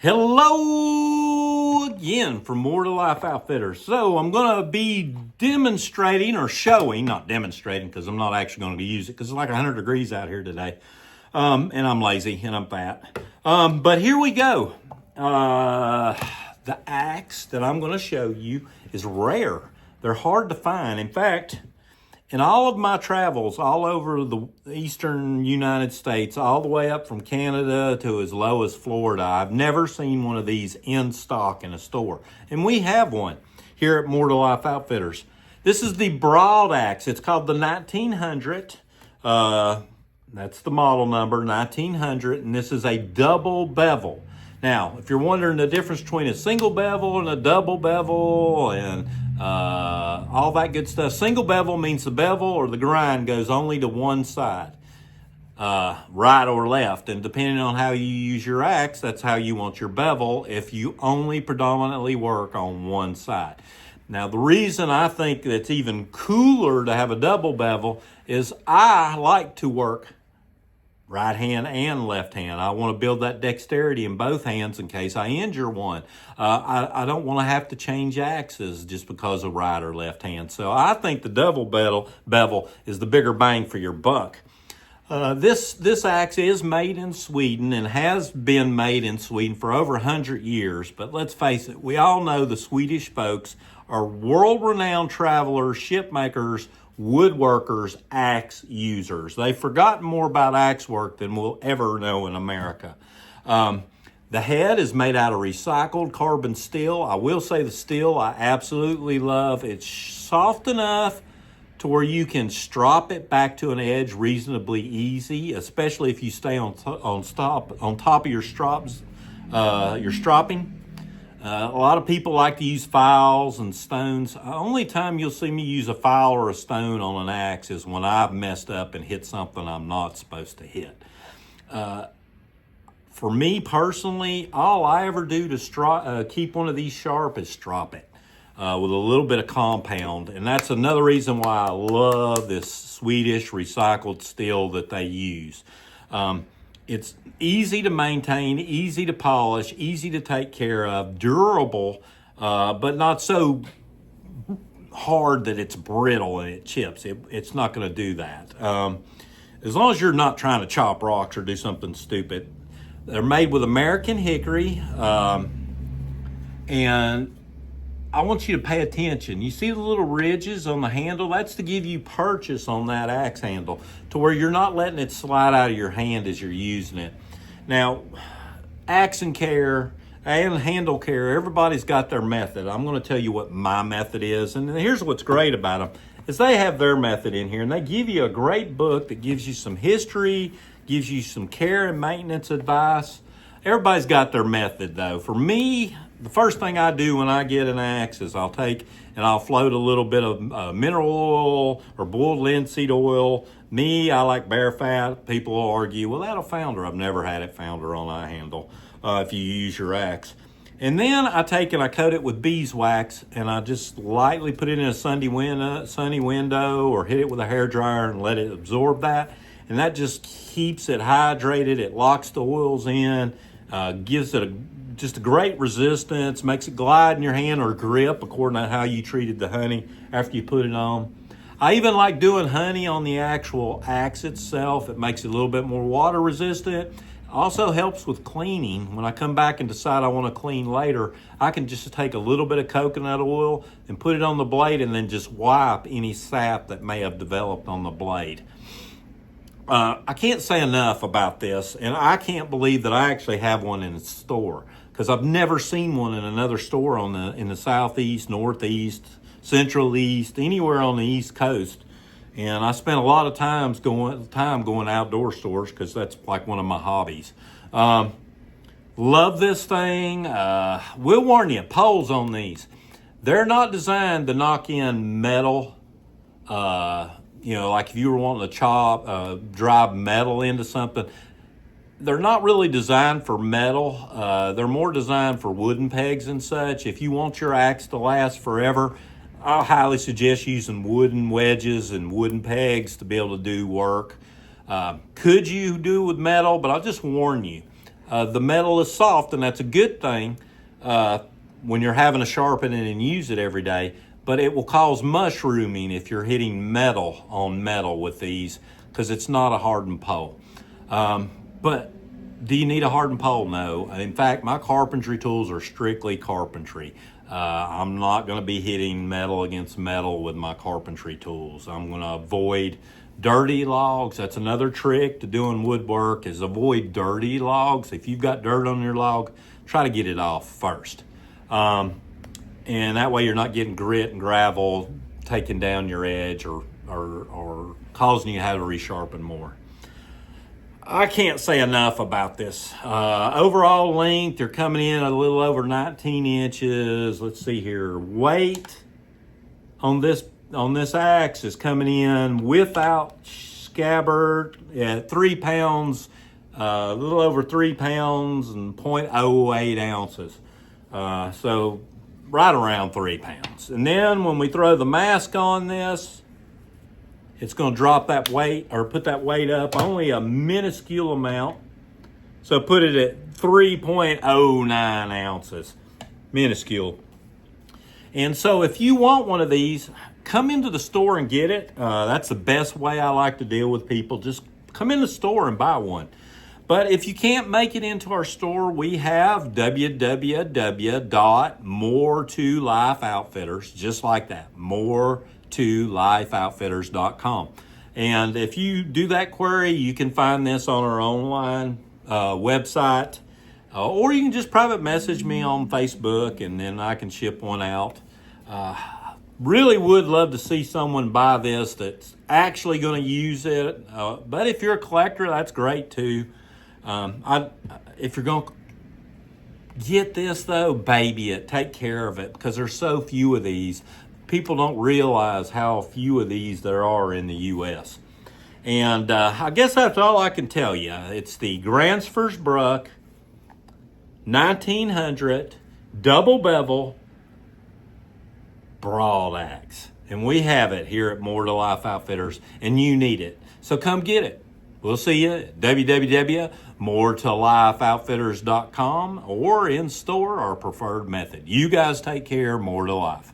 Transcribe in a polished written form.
Hello again from More to Life Outfitters. So I'm going to be demonstrating or showing, not demonstrating because I'm not actually going to use it because it's like 100 degrees out here today. And I'm lazy and I'm fat. But here we go. The axe that I'm going to show you is rare. They're hard to find. In fact, in all of my travels all over the eastern United States, all the way up from Canada to as low as Florida, I've never seen one of these in stock in a store. And we have one here at More to Life Outfitters. This is the Broad Axe. It's called the 1900. That's the model number, 1900. And this is a double bevel. Now, if you're wondering the difference between a single bevel and a double bevel and all that good stuff, single bevel means the bevel or the grind goes only to one side, right or left. And depending on how you use your axe, that's how you want your bevel if you only predominantly work on one side. Now, the reason I think it's even cooler to have a double bevel is I like to work right hand and left hand. I want to build that dexterity in both hands in case I injure one. I don't want to have to change axes just because of right or left hand. So I think the double bevel is the bigger bang for your buck. This axe is made in Sweden and has been made in Sweden for over 100 years. But let's face it, we all know the Swedish folks are world-renowned travelers, ship makers, woodworkers, axe users. They've forgotten more about axe work than we'll ever know in America. The head is made out of recycled carbon steel. I will say the steel I absolutely love. It's soft enough to where you can strop it back to an edge reasonably easy, especially if you stay on top of your stropping. A lot of people like to use files and stones. The only time you'll see me use a file or a stone on an axe is when I've messed up and hit something I'm not supposed to hit. For me personally, all I ever do to keep one of these sharp is strop it with a little bit of compound. And that's another reason why I love this Swedish recycled steel that they use. It's easy to maintain, easy to polish, easy to take care of, durable, but not so hard that it's brittle and it chips. It's not going to do that. As long as you're not trying to chop rocks or do something stupid. They're made with American hickory, and I want you to pay attention. You see the little ridges on the handle? That's to give you purchase on that axe handle to where you're not letting it slide out of your hand as you're using it. Now, axe and care and handle care, everybody's got their method. I'm going to tell you what my method is. And here's what's great about them is they have their method in here, and they give you a great book that gives you some history, gives you some care and maintenance advice. Everybody's got their method, though. For me, the first thing I do when I get an axe is I'll take and I'll float a little bit of mineral oil or boiled linseed oil. Me, I like bear fat. People will argue, well, that'll founder. I've never had it founder on a handle if you use your axe. And then I take and I coat it with beeswax, and I just lightly put it in a sunny window or hit it with a hairdryer and let it absorb that. And that just keeps it hydrated. It locks the oils in, gives it just a great resistance, makes it glide in your hand or grip according to how you treated the honey after you put it on. I even like doing honey on the actual axe itself. It makes it a little bit more water resistant. Also helps with cleaning. When I come back and decide I want to clean later, I can just take a little bit of coconut oil and put it on the blade and then just wipe any sap that may have developed on the blade. I can't say enough about this, and I can't believe that I actually have one in a store because I've never seen one in another store in the southeast, northeast, central east, anywhere on the East Coast. And I spent a lot of time going outdoor stores because that's like one of my hobbies. Love this thing. We'll warn you, poles on these. They're not designed to knock in metal. Like if you were wanting to drive metal into something. They're not really designed for metal. They're more designed for wooden pegs and such. If you want your axe to last forever, I highly suggest using wooden wedges and wooden pegs to be able to do work. Could you do with metal? But I'll just warn you, The metal is soft, and that's a good thing when you're having to sharpen it and use it every day. But it will cause mushrooming if you're hitting metal on metal with these, because it's not a hardened pole. But do you need a hardened pole? No. In fact, my carpentry tools are strictly carpentry. I'm not going to be hitting metal against metal with my carpentry tools. I'm going to avoid dirty logs. That's another trick to doing woodwork, is avoid dirty logs. If you've got dirt on your log, try to get it off first. And that way you're not getting grit and gravel taking down your edge or causing you to have to resharpen more. I can't say enough about this. Overall length, they're coming in a little over 19 inches. Let's see here. Weight on this axe is coming in without scabbard at 3 pounds, a little over 3 pounds and 0.08 ounces. So right around 3 pounds. And then when we throw the mask on this, it's going to drop that weight, or put that weight up only a minuscule amount. So put it at 3.09 ounces, minuscule. And so if you want one of these, come into the store and get it. That's the best way I like to deal with people. Just come in the store and buy one. But if you can't make it into our store, we have www.more2lifeoutfitters, just like that, more2lifeoutfitters.com. And if you do that query, you can find this on our online website, or you can just private message me on Facebook, and then I can ship one out. Really would love to see someone buy this that's actually going to use it. But if you're a collector, that's great too. If you're going to get this though, baby it, take care of it, because there's so few of these. People don't realize how few of these there are in the U.S. And I guess that's all I can tell you. It's the Gränsfors Broad 1900 double bevel broad axe. And we have it here at More to Life Outfitters, and you need it. So come get it. We'll see you at www.more2lifeoutfitters.com or in store, our preferred method. You guys take care. More to life.